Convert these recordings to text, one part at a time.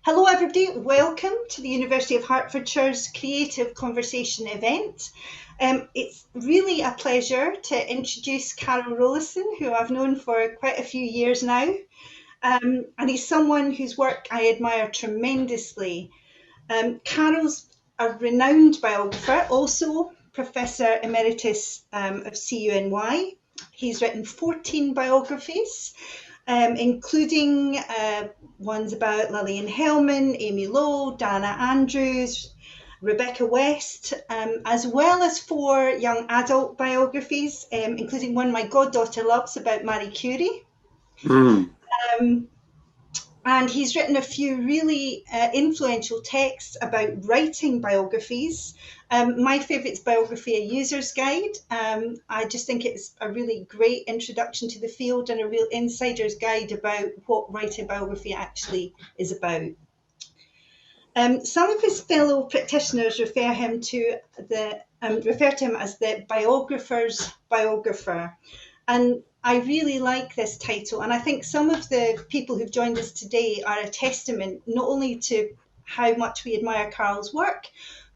Hello everybody, welcome to the University of Hertfordshire's Creative Conversation event. It's really a pleasure to introduce Carl Rollyson, who I've known for quite a few years now. And he's someone whose work I admire tremendously. Carol's a renowned biographer, also Professor Emeritus of CUNY. He's written 14 biographies, including ones about Lillian Hellman, Amy Lowe, Dana Andrews, Rebecca West, as well as 4 young adult biographies, including one my goddaughter loves about Marie Curie. And he's written a few really influential texts about writing biographies. My favourite is Biography, A User's Guide. I just think it's a really great introduction to the field and a real insider's guide about what writing a biography actually is about. Some of his fellow practitioners refer to him as the biographer's biographer. And I really like this title, and I think some of the people who've joined us today are a testament not only to how much we admire Carl's work,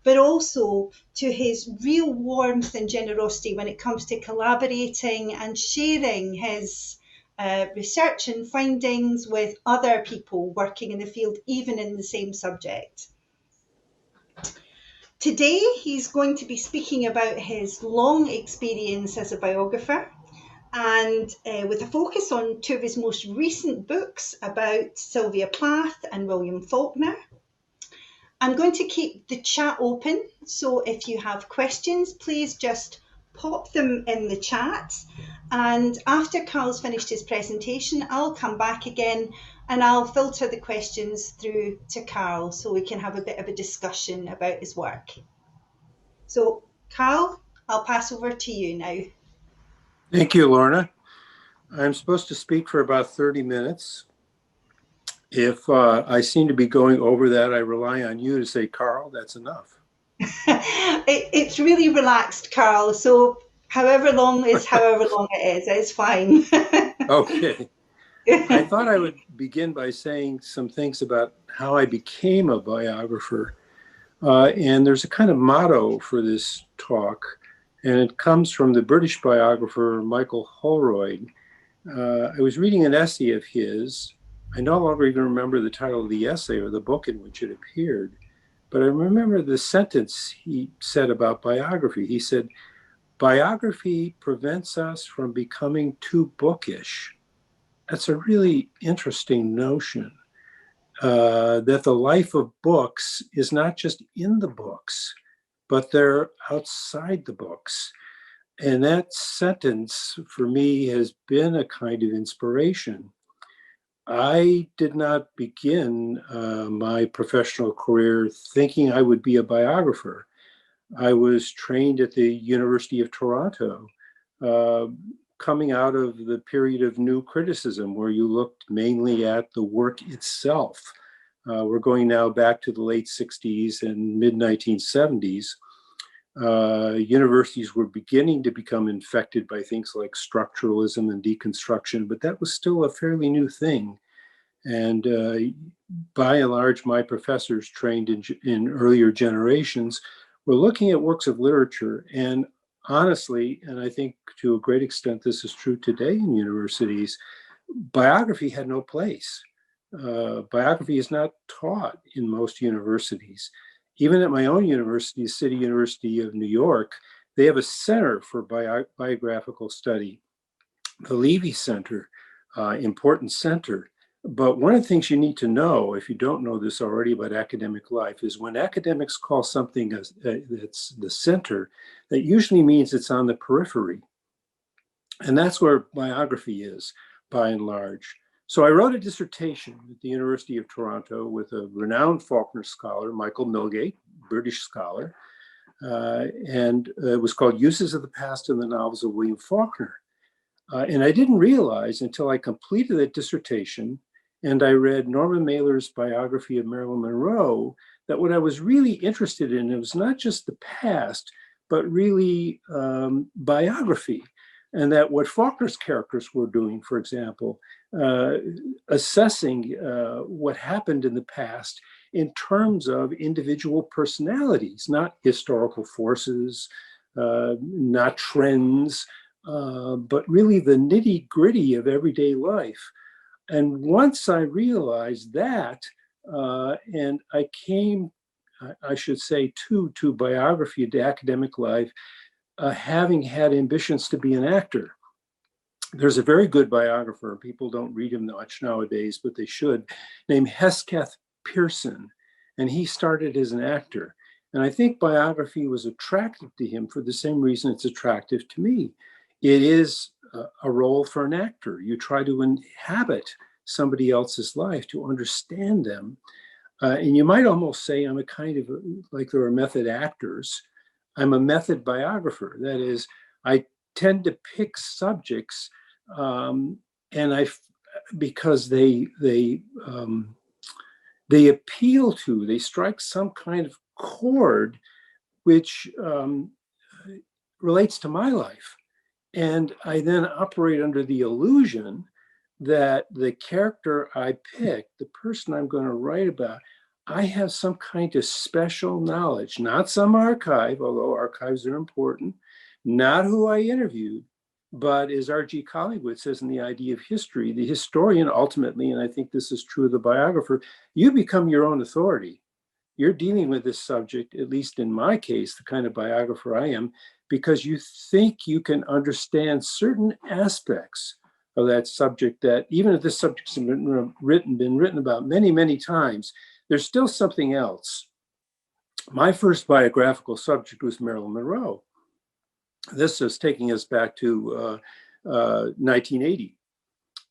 but also to his real warmth and generosity when it comes to collaborating and sharing his research and findings with other people working in the field, even in the same subject. Today, he's going to be speaking about his long experience as a biographer, and with a focus on 2 of his most recent books about Sylvia Plath and William Faulkner. I'm going to keep the chat open, so if you have questions, please just pop them in the chat. And after Carl's finished his presentation, I'll come back again and I'll filter the questions through to Carl so we can have a bit of a discussion about his work. So, Carl, I'll pass over to you now. Thank you, Lorna. I'm supposed to speak for about 30 minutes. If I seem to be going over that, I rely on you to say, Carl, that's enough. It's really relaxed, Carl. So however long it is, it's fine. Okay. I thought I would begin by saying some things about how I became a biographer. And there's a kind of motto for this talk. And it comes from the British biographer Michael Holroyd. I was reading an essay of his. I no longer even remember the title of the essay or the book in which it appeared, but I remember the sentence he said about biography. He said, "Biography prevents us from becoming too bookish." That's a really interesting notion, that the life of books is not just in the books, but they're outside the books. And that sentence for me has been a kind of inspiration. I did not begin my professional career thinking I would be a biographer. I was trained at the University of Toronto, coming out of the period of new criticism where you looked mainly at the work itself. We're going now back to the late 60s and mid 1970s. Universities were beginning to become infected by things like structuralism and deconstruction, but that was still a fairly new thing. And by and large, my professors trained in earlier generations were looking at works of literature. And honestly, and I think to a great extent this is true today in universities, biography had no place. Biography is not taught in most universities. Even at my own university, City University of New York, they have a center for biographical study, the Levy Centre, important center. But one of the things you need to know, if you don't know this already about academic life, is when academics call something that's the center, that usually means it's on the periphery. And that's where biography is, by and large. So I wrote a dissertation at the University of Toronto with a renowned Faulkner scholar, Michael Milgate, British scholar, and it was called Uses of the Past in the Novels of William Faulkner. And I didn't realize until I completed that dissertation and I read Norman Mailer's biography of Marilyn Monroe that what I was really interested in, it was not just the past, but really biography. And that what Faulkner's characters were doing, for example, assessing what happened in the past in terms of individual personalities, not historical forces, not trends, but really the nitty gritty of everyday life. And once I realized that, and I came, I should say, to biography, to academic life, having had ambitions to be an actor. There's a very good biographer, people don't read him much nowadays, but they should, named Hesketh Pearson, and he started as an actor. And I think biography was attractive to him for the same reason it's attractive to me. It is a role for an actor. You try to inhabit somebody else's life, to understand them. And you might almost say I'm a kind of, like there are method actors, I'm a method biographer. That is, I tend to pick subjects and because they appeal to, they strike some kind of chord which relates to my life. And I then operate under the illusion that the character I pick, the person I'm going to write about, I have some kind of special knowledge, not some archive, although archives are important, not who I interviewed, but as R.G. Collingwood says in The Idea of History, the historian ultimately, and I think this is true of the biographer, you become your own authority. You're dealing with this subject, at least in my case, the kind of biographer I am, because you think you can understand certain aspects of that subject that, even if this subject's been written about many, many times, there's still something else. My first biographical subject was Marilyn Monroe. This is taking us back to 1980.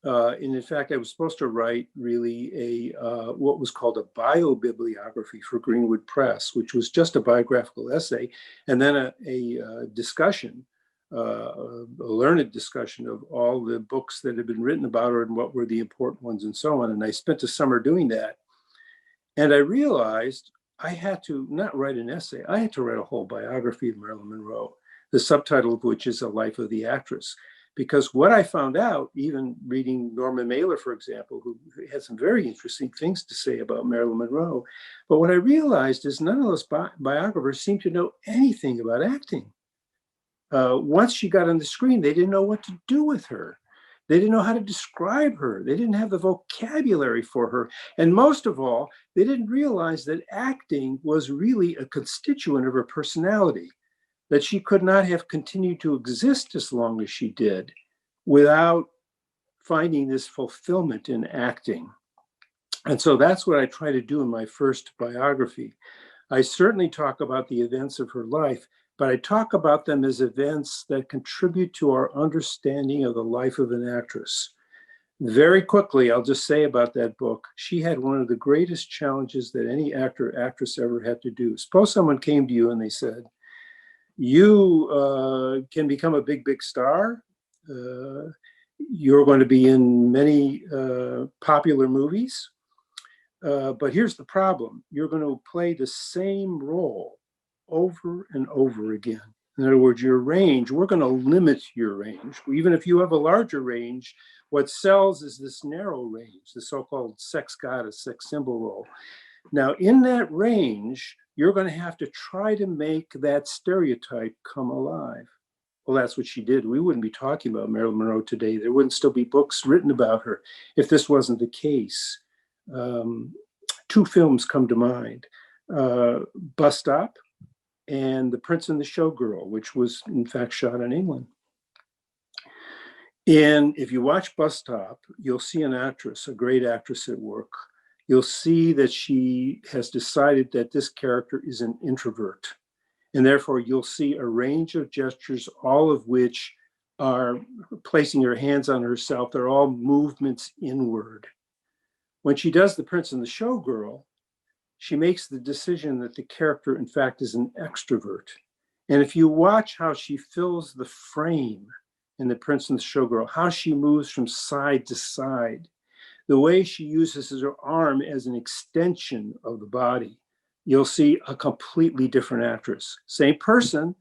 And in fact, I was supposed to write really what was called a biobibliography for Greenwood Press, which was just a biographical essay, and then a discussion, a learned discussion of all the books that had been written about her and what were the important ones and so on. And I spent a summer doing that. And I realized I had to not write an essay, I had to write a whole biography of Marilyn Monroe, the subtitle of which is A Life of the Actress. Because what I found out, even reading Norman Mailer, for example, who had some very interesting things to say about Marilyn Monroe, but what I realized is none of those biographers seemed to know anything about acting. Once she got on the screen, they didn't know what to do with her. They didn't know how to describe her. They didn't have the vocabulary for her. And most of all, they didn't realize that acting was really a constituent of her personality, that she could not have continued to exist as long as she did without finding this fulfillment in acting. And so that's what I try to do in my first biography. I certainly talk about the events of her life, but I talk about them as events that contribute to our understanding of the life of an actress. Very quickly, I'll just say about that book, she had one of the greatest challenges that any actor or actress ever had to do. Suppose someone came to you and they said, you can become a big, big star. You're going to be in many popular movies. But here's the problem. You're going to play the same role over and over again. In other words, your range, we're going to limit your range. Even if you have a larger range, what sells is this narrow range, the so-called sex goddess, sex symbol role. Now, in that range, you're going to have to try to make that stereotype come alive. Well, that's what she did. We wouldn't be talking about Marilyn Monroe today. There wouldn't still be books written about her if this wasn't the case. Two films come to mind, Bus Stop and The Prince and the Showgirl, which was in fact shot in England. And if you watch Bus Stop, you'll see an actress, a great actress at work. You'll see that she has decided that this character is an introvert. And therefore you'll see a range of gestures, all of which are placing her hands on herself. They're all movements inward. When she does The Prince and the Showgirl, she makes the decision that the character, in fact, is an extrovert. And if you watch how she fills the frame in The Prince and the Showgirl, how she moves from side to side, the way she uses her arm as an extension of the body, you'll see a completely different actress. Same person,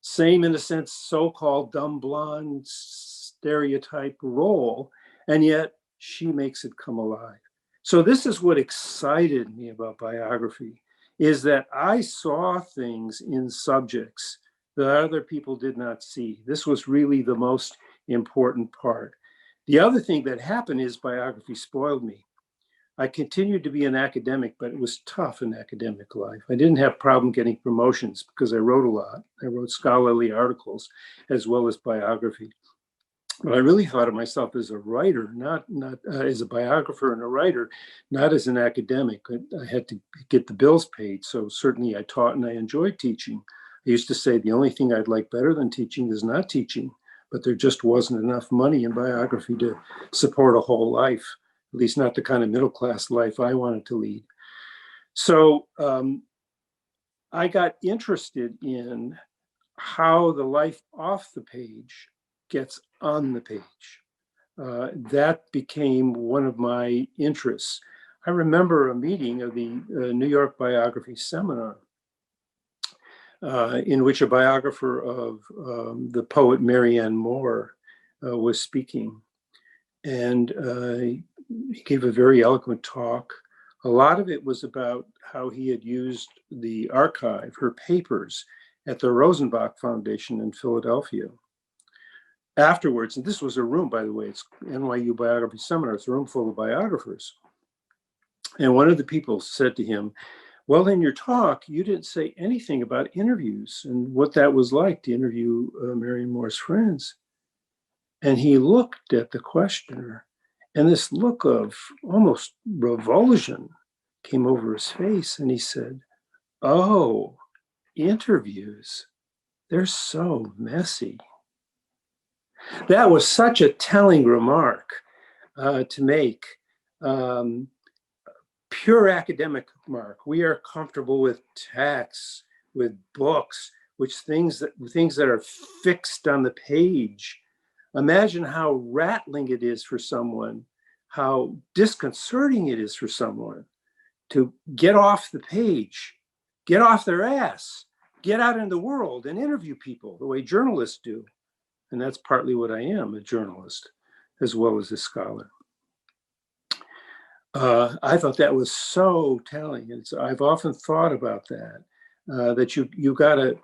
same, in a sense, so-called dumb blonde stereotype role, and yet she makes it come alive. So this is what excited me about biography, is that I saw things in subjects that other people did not see. This was really the most important part. The other thing that happened is biography spoiled me. I continued to be an academic, but it was tough in academic life. I didn't have problem getting promotions because I wrote a lot. I wrote scholarly articles as well as biography. But I really thought of myself as a writer, not as a biographer and a writer, not as an academic. I had to get the bills paid. So certainly I taught and I enjoyed teaching. I used to say the only thing I'd like better than teaching is not teaching, but there just wasn't enough money in biography to support a whole life, at least not the kind of middle-class life I wanted to lead. So I got interested in how the life off the page gets on the page. That became one of my interests. I remember a meeting of the New York Biography Seminar in which a biographer of the poet Marilyn Monroe was speaking. And he gave a very eloquent talk. A lot of it was about how he had used the archive, her papers, at the Rosenbach Foundation in Philadelphia. Afterwards, and this was a room, by the way, it's NYU Biography Seminar, it's a room full of biographers. And one of the people said to him, well, in your talk, you didn't say anything about interviews and what that was like to interview Marilyn Monroe's friends. And he looked at the questioner, and this look of almost revulsion came over his face, and he said, oh, interviews, they're so messy. That was such a telling remark to make. Pure academic mark. We are comfortable with texts, with books, things that are fixed on the page. Imagine how rattling it is for someone, how disconcerting it is for someone to get off the page, get off their ass, get out in the world and interview people the way journalists do. And that's partly what I am, a journalist, as well as a scholar. I thought that was so telling. I've often thought about that, that you gotta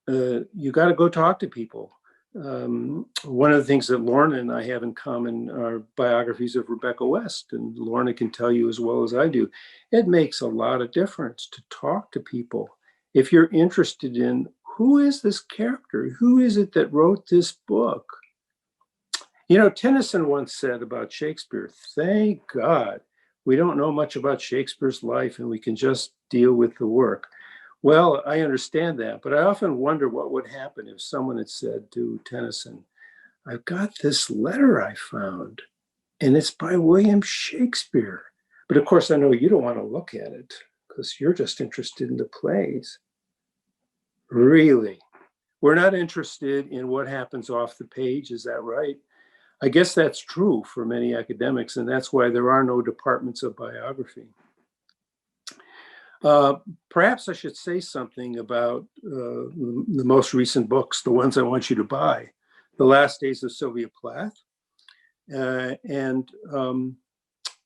go talk to people. One of the things that Lorna and I have in common are biographies of Rebecca West, and Lorna can tell you as well as I do. It makes a lot of difference to talk to people. If you're interested in who is this character, who is it that wrote this book? You know, Tennyson once said about Shakespeare, thank God we don't know much about Shakespeare's life and we can just deal with the work. Well, I understand that, but I often wonder what would happen if someone had said to Tennyson, I've got this letter I found, and it's by William Shakespeare. But of course, I know you don't want to look at it because you're just interested in the plays. Really? We're not interested in what happens off the page, is that right? I guess that's true for many academics, and that's why there are no departments of biography. Perhaps I should say something about the most recent books, the ones I want you to buy. The Last Days of Sylvia Plath and The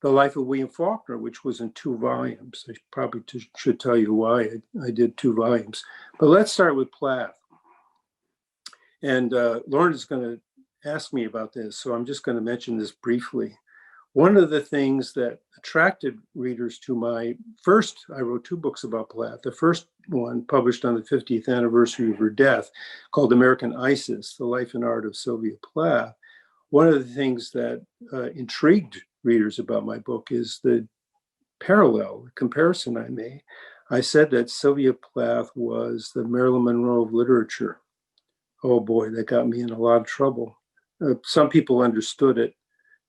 Life of William Faulkner, which was in 2 volumes. I probably should tell you why I did 2 volumes. But let's start with Plath. And Lauren is going to ask me about this, so I'm just going to mention this briefly. One of the things that attracted readers to I wrote 2 books about Plath. The first one published on the 50th anniversary of her death, called American Isis, The Life and Art of Sylvia Plath. One of the things that intrigued readers about my book is the comparison I made. I said that Sylvia Plath was the Marilyn Monroe of literature. Oh boy, that got me in a lot of trouble. Some people understood it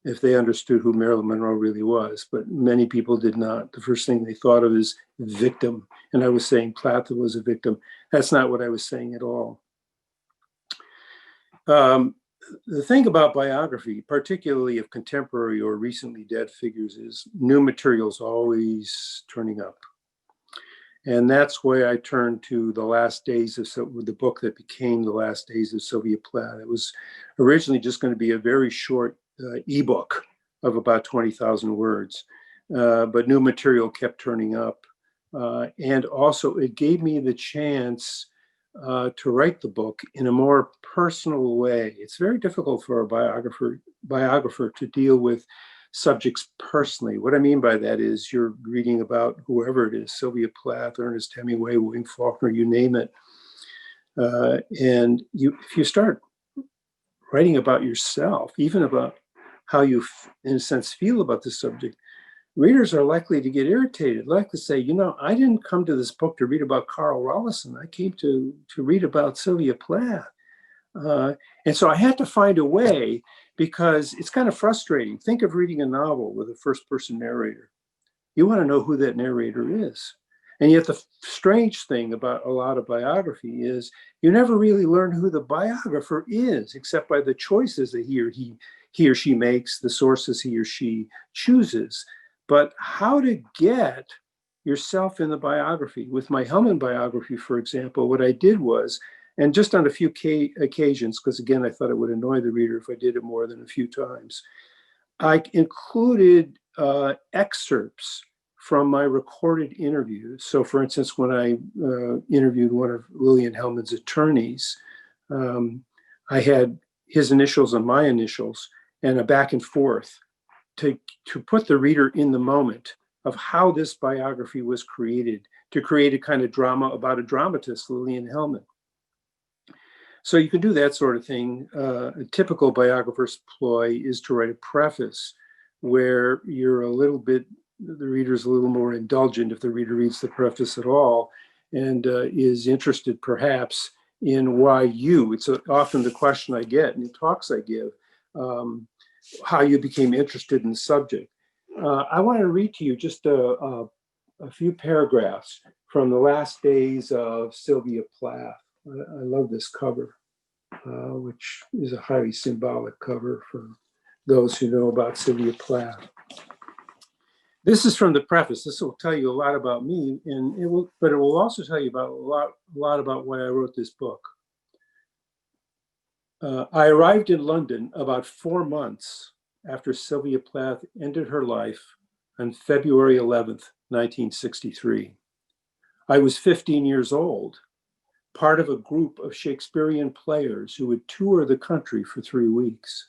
if they understood who Marilyn Monroe really was, but many people did not. The first thing they thought of is victim. And I was saying Plath was a victim. That's not what I was saying at all. The thing about biography, particularly of contemporary or recently dead figures, is new materials always turning up. And that's why I turned to The Last Days of the book that became The Last Days of Sylvia Plath. It was originally just going to be a very short ebook of about 20,000 words, but new material kept turning up. And also it gave me the chance to write the book in a more personal way. It's very difficult for a biographer to deal with subjects personally. What I mean by that is you're reading about whoever it is, Sylvia Plath, Ernest Hemingway, William Faulkner, you name it. And if you start writing about yourself, even about how you, in a sense, feel about the subject, readers are likely to get irritated, like to say, you know, I didn't come to this book to read about Carl Rollyson. I came to read about Sylvia Plath. And so I had to find a way, because it's kind of frustrating. Think of reading a novel with a first-person narrator. You want to know who that narrator is. And yet the strange thing about a lot of biography is you never really learn who the biographer is, except by the choices that he or she makes, the sources he or she chooses. But how to get yourself in the biography. With my Hellman biography, for example, what I did was, and just on a few occasions, because again, I thought it would annoy the reader if I did it more than a few times, I included excerpts from my recorded interviews. So for instance, when I interviewed one of Lillian Hellman's attorneys, I had his initials and my initials and a back and forth to put the reader in the moment of how this biography was created, to create a kind of drama about a dramatist, Lillian Hellman. So you can do that sort of thing. A typical biographer's ploy is to write a preface where you're the reader's a little more indulgent if the reader reads the preface at all, and is interested perhaps in why it's often the question I get in talks I give, how you became interested in the subject. I want to read to you just a few paragraphs from The Last Days of Sylvia Plath. I love this cover, which is a highly symbolic cover for those who know about Sylvia Plath. This is from the preface. This will tell you a lot about me, but it will also tell you about a lot about why I wrote this book. I arrived in London about 4 months after Sylvia Plath ended her life on February 11th, 1963. I was 15 years old, part of a group of Shakespearean players who would tour the country for 3 weeks.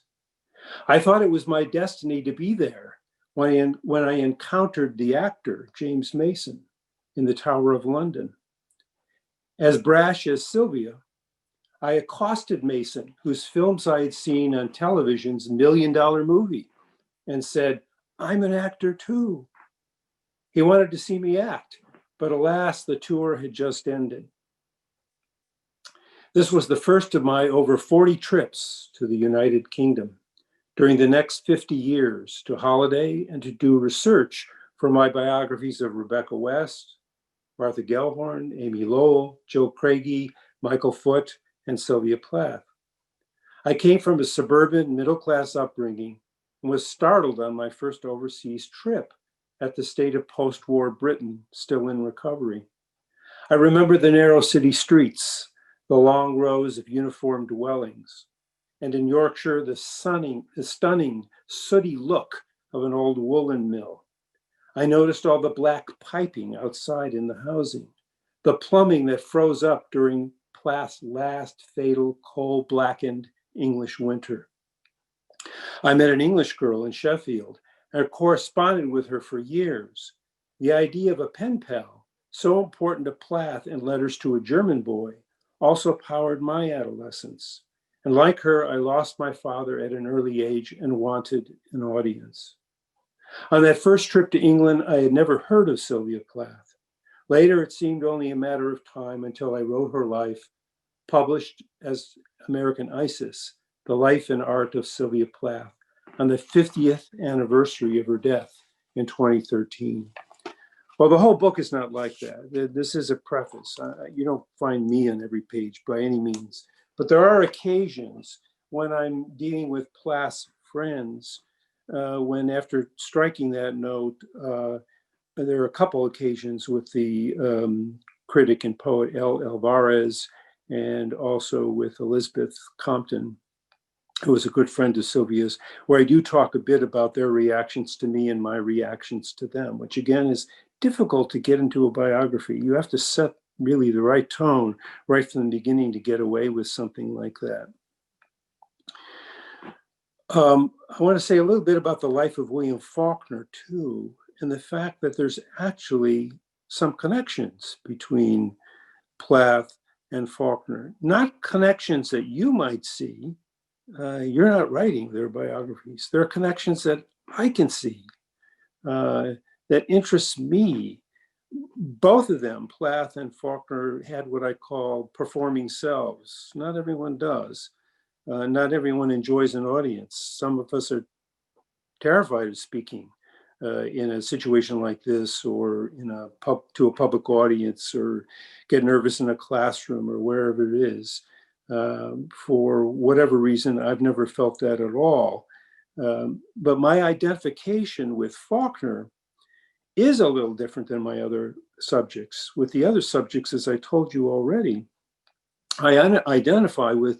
I thought it was my destiny to be there when I encountered the actor, James Mason, in the Tower of London. As brash as Sylvia, I accosted Mason, whose films I had seen on television's $1 Million Movie, and said, "I'm an actor too." He wanted to see me act, but alas, the tour had just ended. This was the first of my over 40 trips to the United Kingdom during the next 50 years to holiday and to do research for my biographies of Rebecca West, Martha Gellhorn, Amy Lowell, Joe Craigie, Michael Foote, and Sylvia Plath. I came from a suburban middle-class upbringing and was startled on my first overseas trip at the state of post-war Britain, still in recovery. I remember the narrow city streets, the long rows of uniformed dwellings, and in Yorkshire, the stunning, sooty look of an old woolen mill. I noticed all the black piping outside in the housing, the plumbing that froze up during Plath's last fatal coal-blackened English winter. I met an English girl in Sheffield and corresponded with her for years. The idea of a pen pal, so important to Plath in Letters to a German Boy, also powered my adolescence. And like her, I lost my father at an early age and wanted an audience. On that first trip to England, I had never heard of Sylvia Plath. Later, it seemed only a matter of time until I wrote her life, published as American Isis, The Life and Art of Sylvia Plath, on the 50th anniversary of her death in 2013. Well, the whole book is not like that. This is a preface. You don't find me on every page by any means. But there are occasions when I'm dealing with Plath's friends, when after striking that note, there are a couple occasions with the critic and poet L. Alvarez, and also with Elizabeth Compton, who was a good friend of Sylvia's, where I do talk a bit about their reactions to me and my reactions to them, which again is difficult to get into a biography. You have to set really the right tone right from the beginning to get away with something like that. I want to say a little bit about the life of William Faulkner too, and the fact that there's actually some connections between Plath and Faulkner, not connections that you might see. You're not writing their biographies. There are connections that I can see that interests me. Both of them, Plath and Faulkner, had what I call performing selves. Not everyone does. Not everyone enjoys an audience. Some of us are terrified of speaking in a situation like this, or to a public audience, or get nervous in a classroom or wherever it is. For whatever reason, I've never felt that at all. But my identification with Faulkner is a little different than my other subjects. With the other subjects, as I told you already, I identify with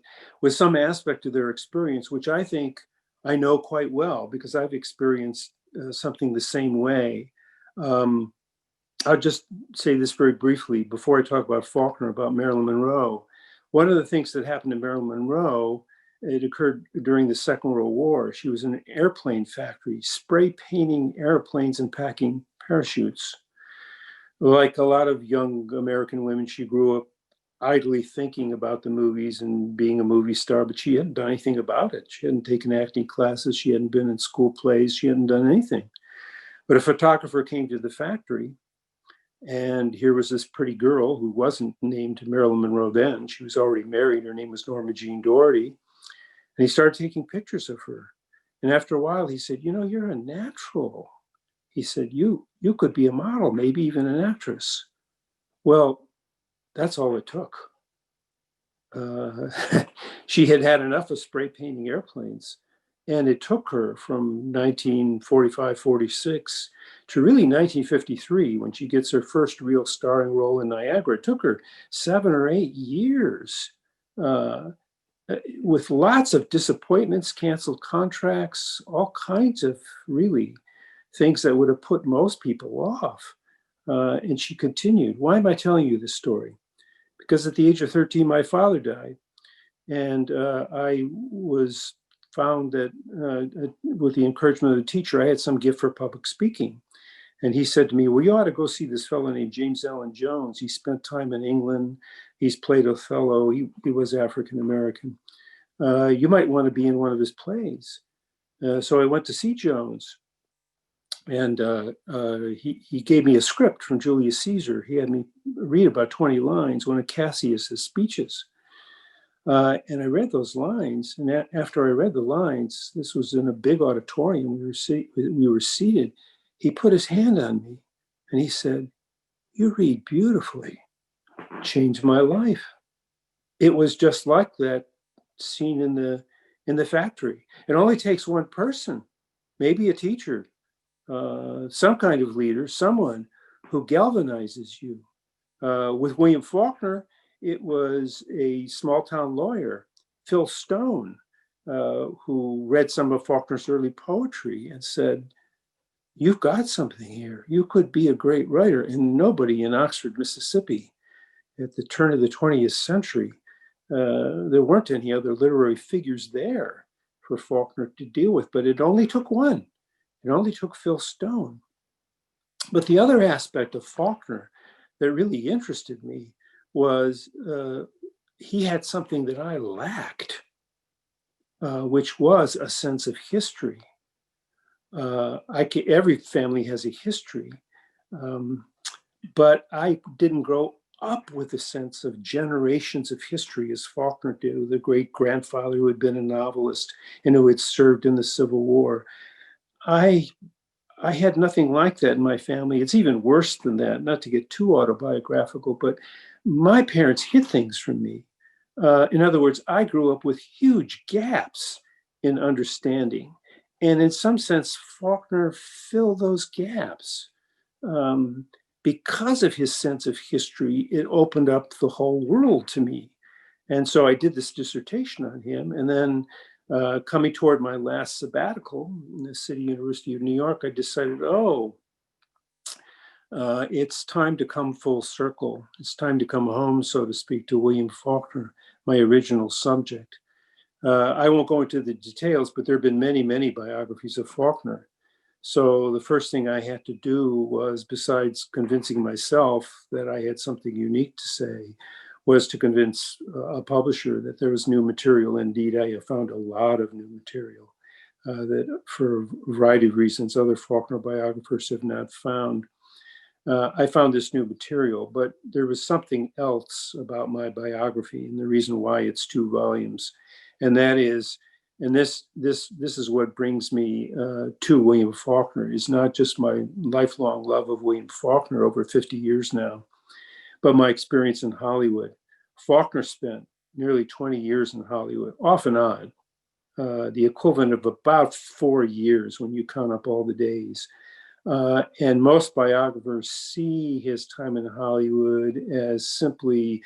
some aspect of their experience, which I think I know quite well because I've experienced something the same way. I'll just say this very briefly before I talk about Faulkner, about Marilyn Monroe. One of the things that happened to Marilyn Monroe, it occurred during the Second World War. She was in an airplane factory, spray painting airplanes and packing parachutes. Like a lot of young American women, she grew up idly thinking about the movies and being a movie star, but she hadn't done anything about it. She hadn't taken acting classes. She hadn't been in school plays. She hadn't done anything. But a photographer came to the factory, and here was this pretty girl who wasn't named Marilyn Monroe then. She was already married. Her name was Norma Jean Doherty. And he started taking pictures of her. And after a while, he said, you're a natural. He said, you could be a model, maybe even an actress. Well, that's all it took. She had had enough of spray painting airplanes. And it took her from 1945, 46 to really 1953, when she gets her first real starring role in Niagara. It took her 7 or 8 years with lots of disappointments, canceled contracts, all kinds of really things that would have put most people off. And she continued. Why am I telling you this story? Because at the age of 13, my father died. And I was found that with the encouragement of the teacher, I had some gift for public speaking. And he said to me, well, you ought to go see this fellow named James Allen Jones. He spent time in England. He's played Othello. He was African-American. You might want to be in one of his plays. So I went to see Jones. And he gave me a script from Julius Caesar. He had me read about 20 lines, one of Cassius's speeches. And I read those lines. And after I read the lines, this was in a big auditorium. We were seated. He put his hand on me and he said, "You read beautifully." Changed my life. It was just like that scene in the factory. It only takes one person, maybe a teacher, some kind of leader, someone who galvanizes you. With William Faulkner, it was a small town lawyer, Phil Stone, who read some of Faulkner's early poetry and said, "You've got something here. You could be a great writer." And nobody in Oxford, Mississippi, at the turn of the 20th century, there weren't any other literary figures there for Faulkner to deal with, but it only took one. It only took Phil Stone. But the other aspect of Faulkner that really interested me was he had something that I lacked, which was a sense of history. Every family has a history, but I didn't grow up with a sense of generations of history as Faulkner did, the great grandfather who had been a novelist and who had served in the Civil War. I had nothing like that in my family. It's even worse than that, not to get too autobiographical, but my parents hid things from me. In other words, I grew up with huge gaps in understanding. And in some sense, Faulkner filled those gaps. because of his sense of history, it opened up the whole world to me. And so I did this dissertation on him. And then coming toward my last sabbatical in the City University of New York, I decided, it's time to come full circle. It's time to come home, so to speak, to William Faulkner, my original subject. I won't go into the details, but there have been many, many biographies of Faulkner. So the first thing I had to do was, besides convincing myself that I had something unique to say, was to convince a publisher that there was new material. Indeed, I have found a lot of new material that, for a variety of reasons, other Faulkner biographers have not found. I found this new material, but there was something else about my biography, and the reason why it's 2 volumes, and that is, and this is what brings me to William Faulkner, is not just my lifelong love of William Faulkner over 50 years now, but my experience in Hollywood. Faulkner spent nearly 20 years in Hollywood, off and on, the equivalent of about 4 years when you count up all the days. And most biographers see his time in Hollywood as simply,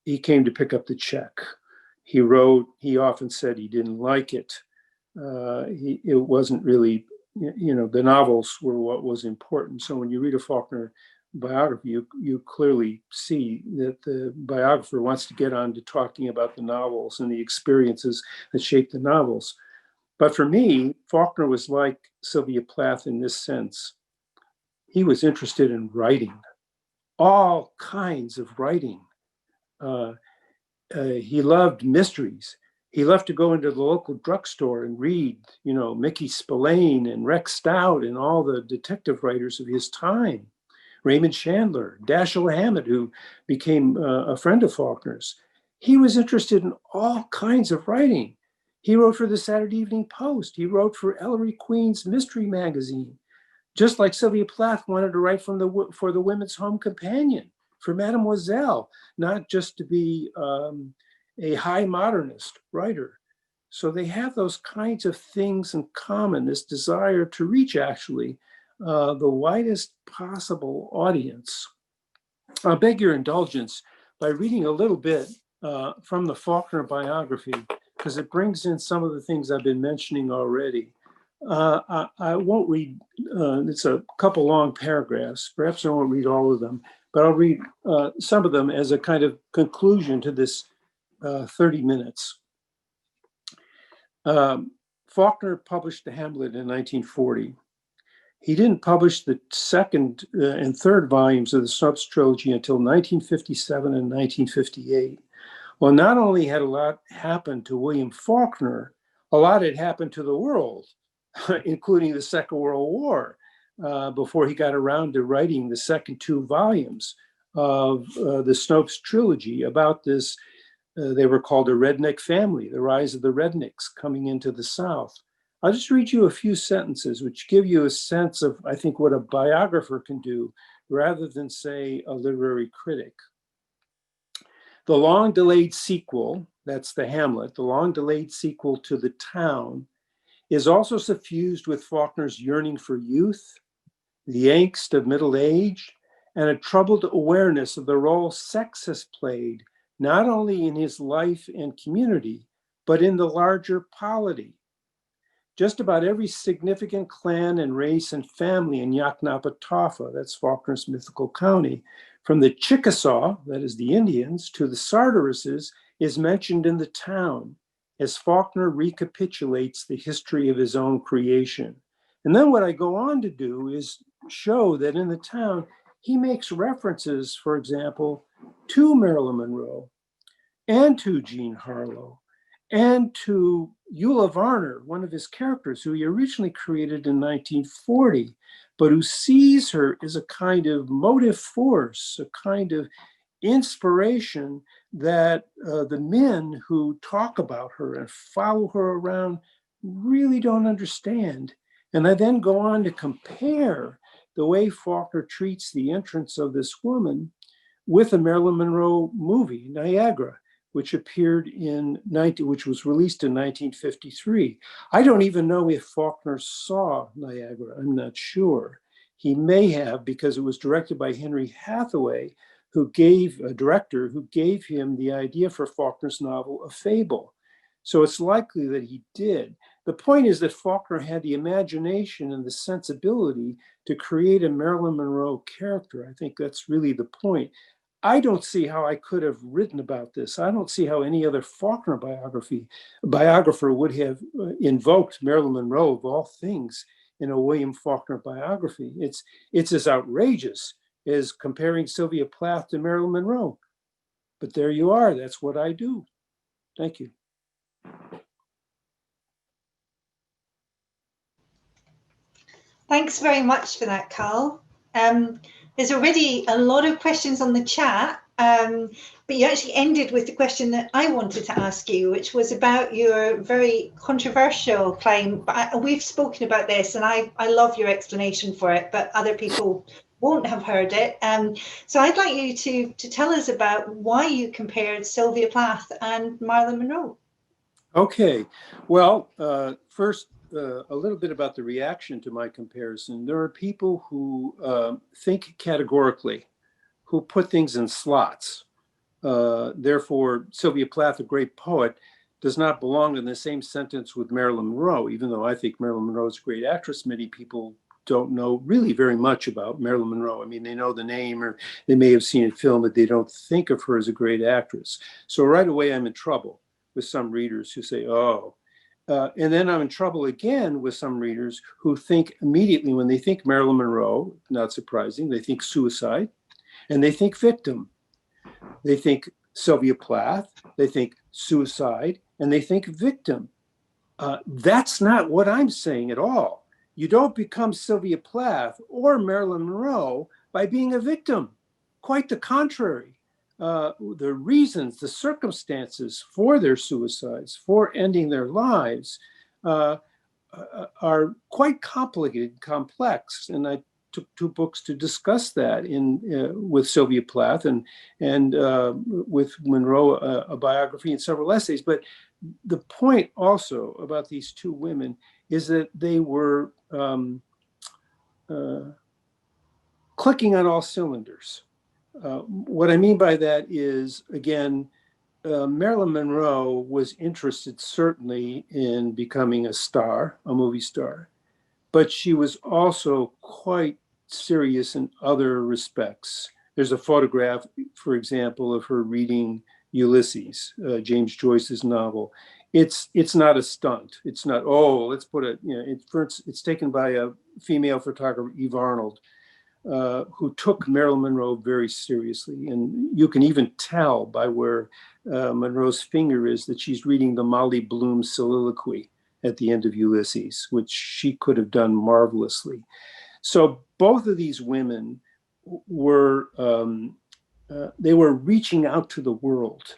he came to pick up the check. He wrote, he often said he didn't like it. It wasn't really, the novels were what was important. So when you read a Faulkner biography, you clearly see that the biographer wants to get on to talking about the novels and the experiences that shaped the novels. But for me, Faulkner was like Sylvia Plath in this sense. He was interested in writing, all kinds of writing. He loved mysteries. He loved to go into the local drugstore and read, Mickey Spillane and Rex Stout and all the detective writers of his time. Raymond Chandler, Dashiell Hammett, who became a friend of Faulkner's. He was interested in all kinds of writing. He wrote for the Saturday Evening Post. He wrote for Ellery Queen's Mystery Magazine. Just like Sylvia Plath wanted to write for the Women's Home Companion, for Mademoiselle, not just to be a high modernist writer. So they have those kinds of things in common, this desire to reach actually the widest possible audience. I beg your indulgence by reading a little bit from the Faulkner biography, because it brings in some of the things I've been mentioning already. I won't read, it's a couple long paragraphs. Perhaps I won't read all of them, but I'll read some of them as a kind of conclusion to this 30 minutes. Faulkner published the Hamlet in 1940. He didn't publish the second and third volumes of the Snopes trilogy until 1957 and 1958. Well, not only had a lot happened to William Faulkner, a lot had happened to the world, including the Second World War, before he got around to writing the second 2 volumes of the Snopes trilogy about this. They were called a redneck family, the rise of the rednecks coming into the South. I'll just read you a few sentences which give you a sense of, I think, what a biographer can do rather than, say, a literary critic. The long-delayed sequel, that's the Hamlet, the long-delayed sequel to The Town, is also suffused with Faulkner's yearning for youth, the angst of middle age, and a troubled awareness of the role sex has played, not only in his life and community, but in the larger polity. Just about every significant clan and race and family in Yaknapatawpha, that's Faulkner's mythical county, from the Chickasaw, that is the Indians, to the Sartorises, is mentioned in The Town, as Faulkner recapitulates the history of his own creation. And then what I go on to do is show that in The Town, he makes references, for example, to Marilyn Monroe and to Jean Harlow and to Eula Varner, one of his characters who he originally created in 1940, but who sees her as a kind of motive force, a kind of inspiration that the men who talk about her and follow her around really don't understand. And I then go on to compare the way Faulkner treats the entrance of this woman with a Marilyn Monroe movie, Niagara, which which was released in 1953. I don't even know if Faulkner saw Niagara, I'm not sure. he may have, because it was directed by Henry Hathaway, a director who gave him the idea for Faulkner's novel, A Fable. So it's likely that he did. The point is that Faulkner had the imagination and the sensibility to create a Marilyn Monroe character. I think that's really the point. I don't see how I could have written about this. I don't see how any other Faulkner biographer would have invoked Marilyn Monroe, of all things, in a William Faulkner biography. It's as outrageous as comparing Sylvia Plath to Marilyn Monroe. But there you are. That's what I do. Thank you. Thanks very much for that, Carl. There's already a lot of questions on the chat, but you actually ended with the question that I wanted to ask you, which was about your very controversial claim. But we've spoken about this, and I love your explanation for it, but other people won't have heard it. So I'd like you to tell us about why you compared Sylvia Plath and Marilyn Monroe. Okay, well, first, a little bit about the reaction to my comparison. There are people who think categorically, who put things in slots. Therefore, Sylvia Plath, a great poet, does not belong in the same sentence with Marilyn Monroe, even though I think Marilyn Monroe is a great actress. Many people don't know really very much about Marilyn Monroe. I mean, they know the name or they may have seen a film, but they don't think of her as a great actress. So right away, I'm in trouble with some readers who say, oh, and then I'm in trouble again with some readers who think immediately, when they think Marilyn Monroe, not surprising, they think suicide and they think victim. They think Sylvia Plath, they think suicide, and they think victim. That's not what I'm saying at all. You don't become Sylvia Plath or Marilyn Monroe by being a victim. Quite the contrary. The reasons, the circumstances for their suicides, for ending their lives, are quite complicated, complex. And I took 2 books to discuss that with Sylvia Plath and with Monroe, a biography and several essays. But the point also about these 2 women is that they were clicking on all cylinders. What I mean by that is, again, Marilyn Monroe was interested certainly in becoming a star, a movie star, but she was also quite serious in other respects. There's a photograph, for example, of her reading Ulysses, James Joyce's novel. It's not a stunt. It's not, oh, let's put it, it's taken by a female photographer, Eve Arnold, who took Marilyn Monroe very seriously. And you can even tell by where Monroe's finger is that she's reading the Molly Bloom soliloquy at the end of Ulysses, which she could have done marvelously. So both of these women were, they were reaching out to the world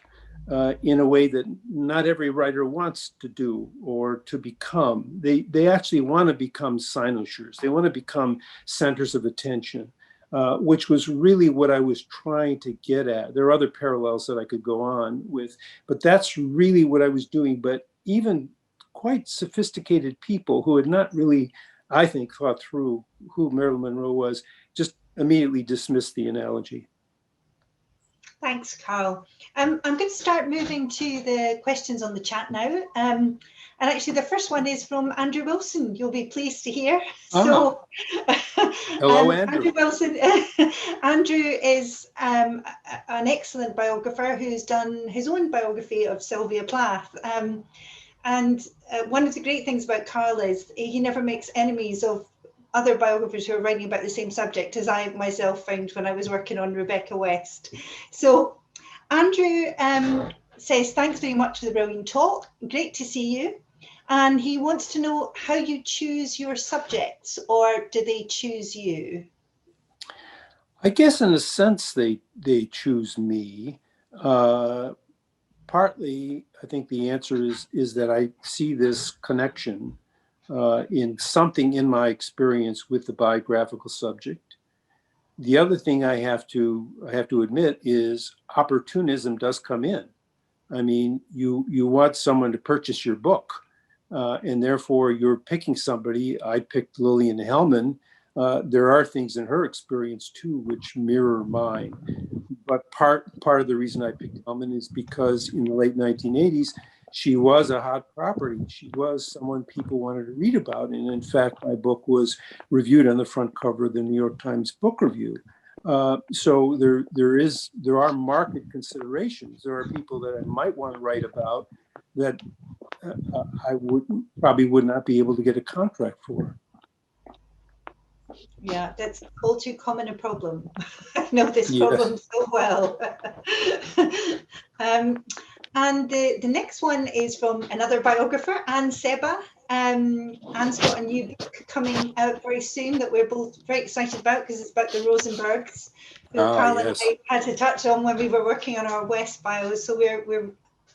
in a way that not every writer wants to do or to become. They actually want to become cynosures. They want to become centers of attention, which was really what I was trying to get at. There are other parallels that I could go on with, but that's really what I was doing. But even quite sophisticated people who had not really, I think, thought through who Marilyn Monroe was, just immediately dismissed the analogy. Thanks, Carl. I'm going to start moving to the questions on the chat now. And actually, the first one is from Andrew Wilson. You'll be pleased to hear. So, hello, Andrew. Andrew Wilson. Andrew is an excellent biographer who's done his own biography of Sylvia Plath. And one of the great things about Carl is he never makes enemies of other biographers who are writing about the same subject, as I myself found when I was working on Rebecca West. So Andrew says, thanks very much for the brilliant talk. Great to see you. And he wants to know how you choose your subjects, or do they choose you? I guess in a sense they choose me. Partly, I think the answer is that I see this connection in something in my experience with the biographical subject. The other thing I have to admit is opportunism does come in. I mean, you want someone to purchase your book, and therefore you're picking somebody. I picked Lillian Hellman There are things in her experience too which mirror mine. But part of the reason I picked Hellman is because in the late 1980s, she was a hot property. She was someone people wanted to read about. And in fact, my book was reviewed on the front cover of the New York Times Book Review. So there are market considerations. There are people that I might want to write about that I would not be able to get a contract for. Yeah, that's all too common a problem. I know this problem so well. And the next one is from another biographer, Anne Seba. Anne's got a new book coming out very soon that we're both very excited about because it's about the Rosenbergs, who Carl and I had to touch on when we were working on our West bios. So we're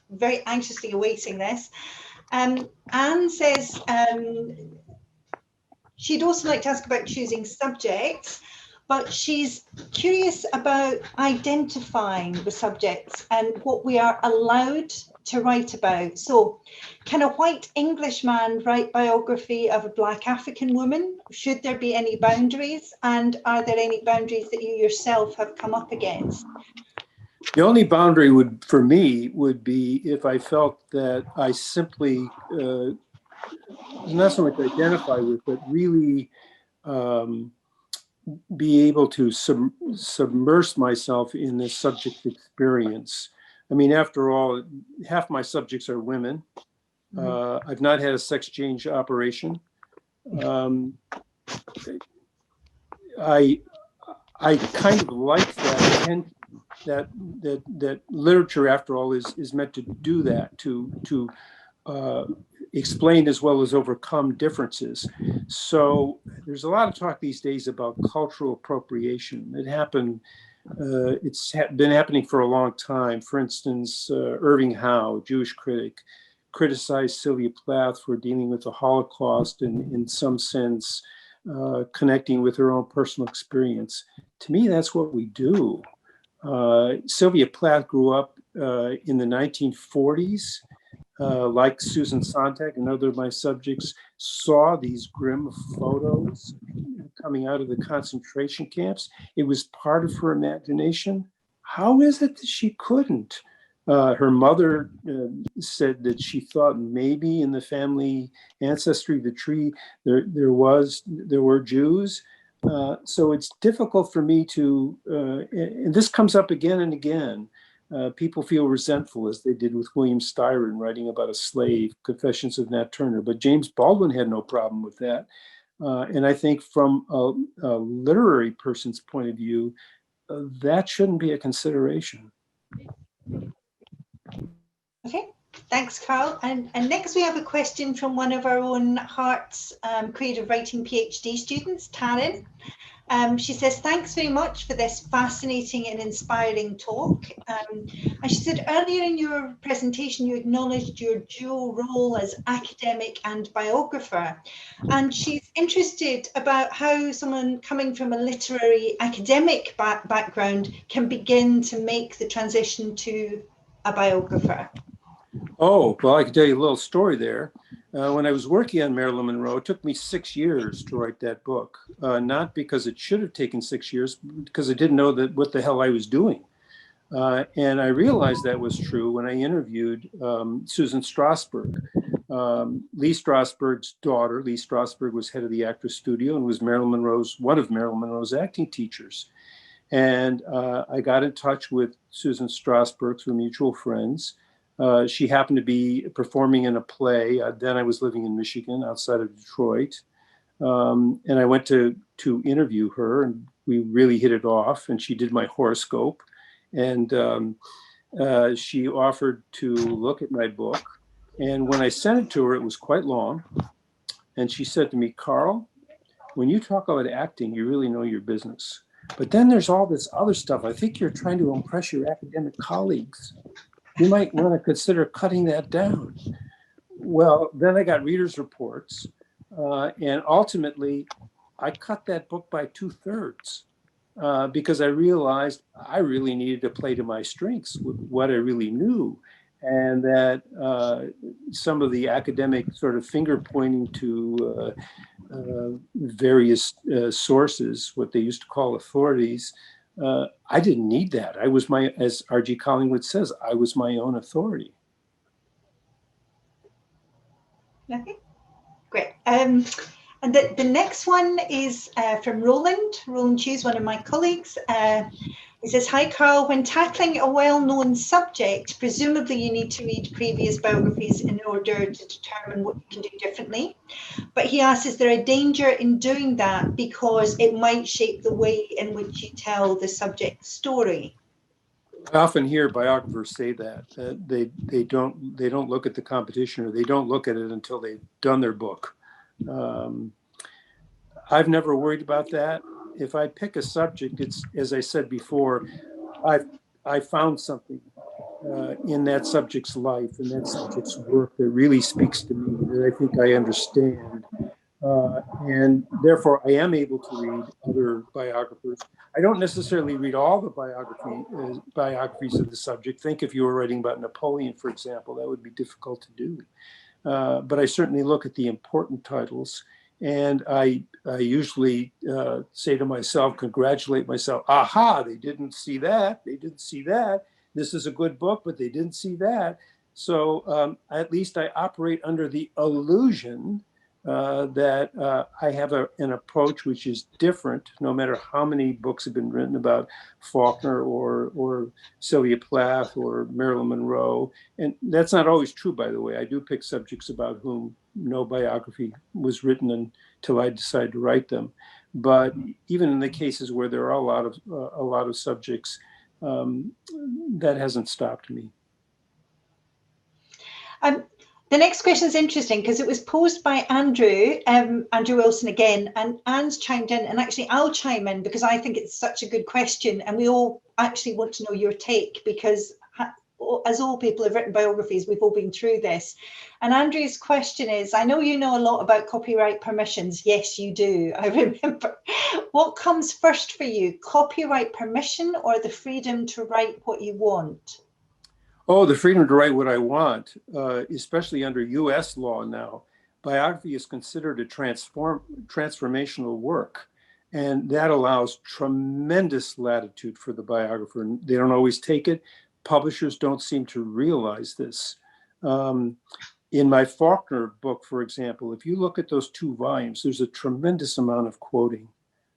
very anxiously awaiting this. Anne says she'd also like to ask about choosing subjects, but she's curious about identifying the subjects and what we are allowed to write about. So, can a white Englishman write biography of a Black African woman? Should there be any boundaries? And are there any boundaries that you yourself have come up against? The only boundary for me would be if I felt that I simply not so much identify with, but really be able to submerge myself in the subject experience. I mean, after all, half my subjects are women. I've not had a sex change operation. I kind of like that literature, after all, is meant to do that, to explain as well as overcome differences. So there's a lot of talk these days about cultural appropriation. It's been happening for a long time. For instance, Irving Howe, Jewish critic, criticized Sylvia Plath for dealing with the Holocaust and in some sense connecting with her own personal experience. To me, that's what we do. Sylvia Plath grew up in the 1940s. Like Susan Sontag and other of my subjects, saw these grim photos coming out of the concentration camps. It was part of her imagination. How is it that she couldn't? Her mother said that she thought maybe in the family ancestry, the tree, there were Jews. So it's difficult for me to, and this comes up again and again. People feel resentful, as they did with William Styron writing about a slave, Confessions of Nat Turner. But James Baldwin had no problem with that. And I think from a literary person's point of view, that shouldn't be a consideration. Okay, thanks, Carl. And next we have a question from one of our own Hearts creative writing PhD students, Taryn. She says, thanks very much for this fascinating and inspiring talk. And she said, earlier in your presentation, you acknowledged your dual role as academic and biographer. And she's interested about how someone coming from a literary academic background can begin to make the transition to a biographer. Oh, well, I can tell you a little story there. When I was working on Marilyn Monroe, it took me 6 years to write that book. Not because it should have taken 6 years, because I didn't know what the hell I was doing. And I realized that was true when I interviewed Susan Strasberg. Lee Strasberg's daughter. Lee Strasberg was head of the Actors Studio and was one of Marilyn Monroe's acting teachers. And I got in touch with Susan Strasberg through mutual friends. She happened to be performing in a play. Then I was living in Michigan, outside of Detroit. And I went to interview her, and we really hit it off. And she did my horoscope. And she offered to look at my book. And when I sent it to her, it was quite long. And she said to me, Carl, when you talk about acting, you really know your business. But then there's all this other stuff. I think you're trying to impress your academic colleagues. You might want to consider cutting that down. Well, then I got readers' reports. And ultimately, I cut that book by 2/3 because I realized I really needed to play to my strengths with what I really knew. and that some of the academic sort of finger pointing to various sources, what they used to call authorities, I didn't need that. I was as R.G. Collingwood says, I was my own authority. Okay, great. And the next one is from Roland. Roland Hughes, one of my colleagues. He says, hi, Carl. When tackling a well-known subject, presumably you need to read previous biographies in order to determine what you can do differently. But he asks, is there a danger in doing that because it might shape the way in which you tell the subject story? I often hear biographers say that they don't look at the competition, or they don't look at it until they've done their book. I've never worried about that. If I pick a subject, it's, as I said before, I found something in that subject's life and that subject's work that really speaks to me, that I think I understand. And therefore, I am able to read other biographers. I don't necessarily read all the biographies of the subject. Think if you were writing about Napoleon, for example, that would be difficult to do. But I certainly look at the important titles. And I usually say to myself, congratulate myself, aha, they didn't see that. They didn't see that. This is a good book, but they didn't see that. So at least I operate under the illusion that I have an approach which is different, no matter how many books have been written about Faulkner or Sylvia Plath or Marilyn Monroe. And that's not always true, by the way. I do pick subjects about whom no biography was written until I decided to write them. But even in the cases where there are a lot of subjects, that hasn't stopped me. The next question is interesting because it was posed by Andrew Wilson again, and Anne's chimed in, and actually I'll chime in because I think it's such a good question, and we all actually want to know your take because as all people have written biographies, we've all been through this. And Andrew's question is, I know you know a lot about copyright permissions. Yes, you do. I remember. What comes first for you, copyright permission or the freedom to write what you want? Oh, the freedom to write what I want, especially under US law now. Biography is considered a transformational work, and that allows tremendous latitude for the biographer. They don't always take it. Publishers don't seem to realize this. In my Faulkner book, for example, if you look at those 2 volumes, there's a tremendous amount of quoting.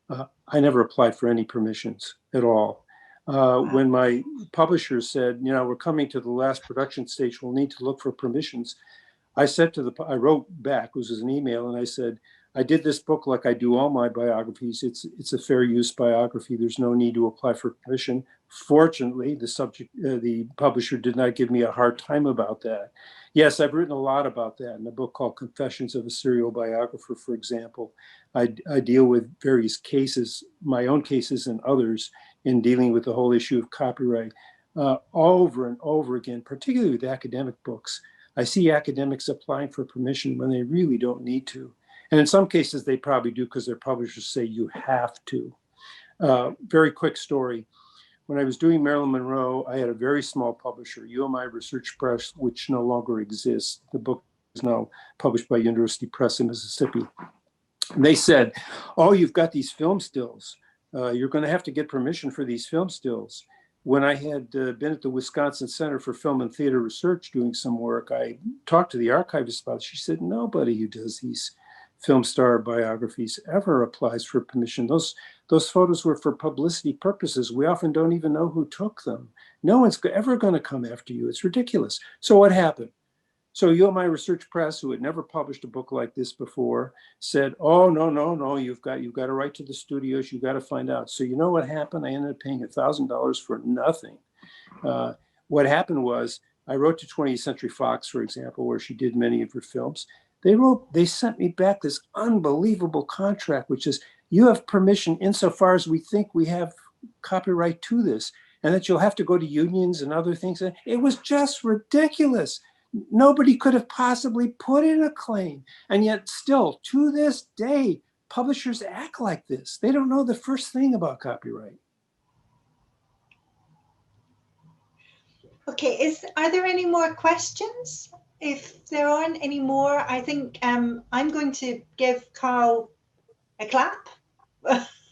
I never applied for any permissions at all. When my publisher said, you know, we're coming to the last production stage, we'll need to look for permissions. I wrote back, it was an email, and I said, I did this book like I do all my biographies. It's a fair use biography. There's no need to apply for permission. Fortunately, the publisher did not give me a hard time about that. Yes, I've written a lot about that in a book called Confessions of a Serial Biographer, for example. I deal with various cases, my own cases and others, in dealing with the whole issue of copyright over and over again, particularly with academic books. I see academics applying for permission when they really don't need to. And in some cases, they probably do because their publishers say you have to. Very quick story. When I was doing Marilyn Monroe, I had a very small publisher, UMI Research Press, which no longer exists. The book is now published by University Press in Mississippi. And they said, oh, you've got these film stills. You're going to have to get permission for these film stills. When I had been at the Wisconsin Center for Film and Theater Research doing some work, I talked to the archivist about it. She said, nobody who does these film star biographies ever applies for permission. Those photos were for publicity purposes. We often don't even know who took them. No one's ever going to come after you. It's ridiculous. So what happened? So UMI Research Press, who had never published a book like this before, said, oh, no, you've got to write to the studios. You've got to find out. So you know what happened? I ended up paying $1,000 for nothing. What happened was I wrote to 20th Century Fox, for example, where she did many of her films. They sent me back this unbelievable contract, which is you have permission insofar as we think we have copyright to this, and that you'll have to go to unions and other things. It was just ridiculous. Nobody could have possibly put in a claim. And yet still, to this day, publishers act like this. They don't know the first thing about copyright. Okay, are there any more questions? If there aren't any more, I think I'm going to give Carl a clap.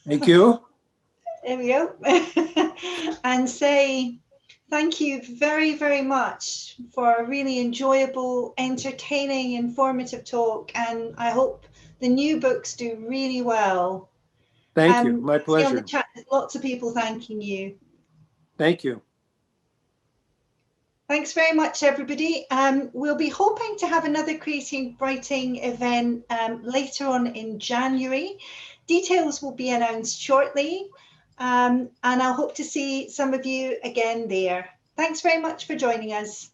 Thank you. There we go. And say thank you very, very much for a really enjoyable, entertaining, informative talk. And I hope the new books do really well. Thank you. My See on the pleasure. chat, lots of people thanking you. Thank you. Thanks very much, everybody. We'll be hoping to have another creative writing event later on in January. Details will be announced shortly, and I'll hope to see some of you again there. Thanks very much for joining us.